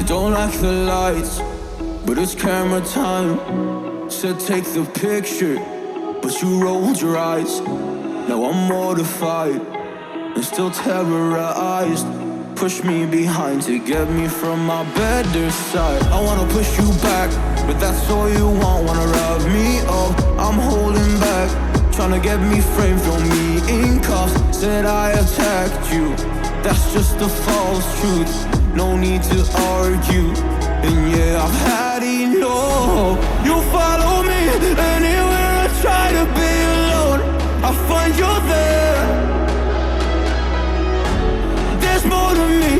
don't like the lights, but it's camera time. Said take the picture, but you rolled your eyes. Now I'm mortified and still terrorized. Push me behind to get me from my better side. I wanna push you back, but that's all you want. Wanna rub me up, I'm holding back. Tryna get me framed, throw me in cuffs. Said I attacked you, that's just a false truth. No need to argue, and yeah, I've had enough. You follow me anywhere I try to be alone. I find you're there. There's more to me.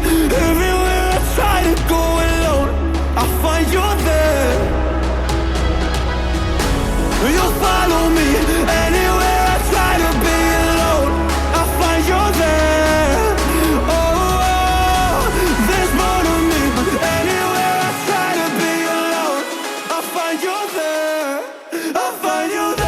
Everywhere I try to go alone, I find you're there. You follow me anywhere I try to be alone, I find you're there. Oh, there's more to me. Anywhere I try to be alone, I find you're there. I find you there.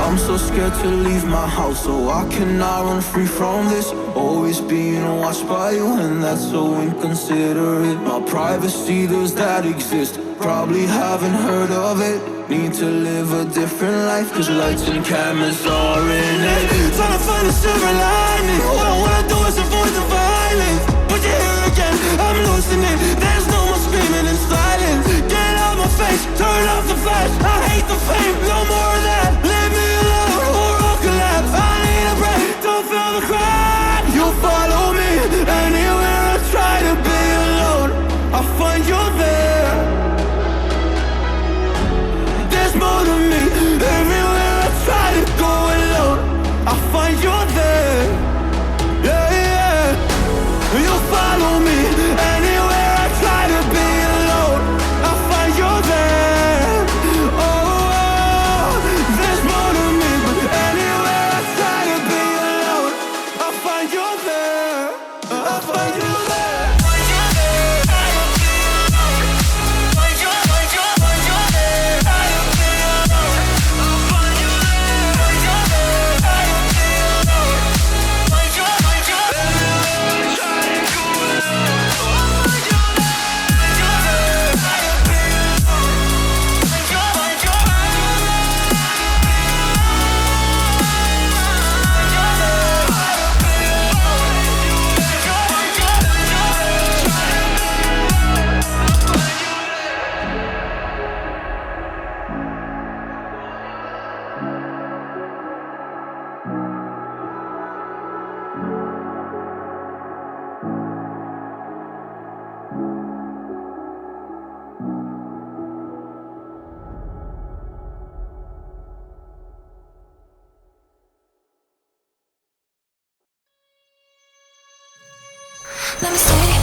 I'm so scared to leave my house, so I cannot run free from this. Always being watched by you, and that's so inconsiderate. My privacy, does that exist? Probably haven't heard of it. Need to live a different life, cause lights and cameras are in it. Trying to find a silver lining. All I wanna do is avoid the violence. But you're here again, I'm losing it. There's no more screaming in silence. Get out my face, turn off the flash. I hate the fame, no more of that. Leave me alone or I'll collapse. I need a break, don't feel the crack. You follow me anywhere I try to be alone, I find you're there. There's more to me. Everywhere I try to go alone, I find you're there. Yeah, yeah. You follow me anywhere I try to be alone, I find you're there. Oh, there's more to me. But anywhere I try to be alone, I find you're there. I find you there. Let me stay.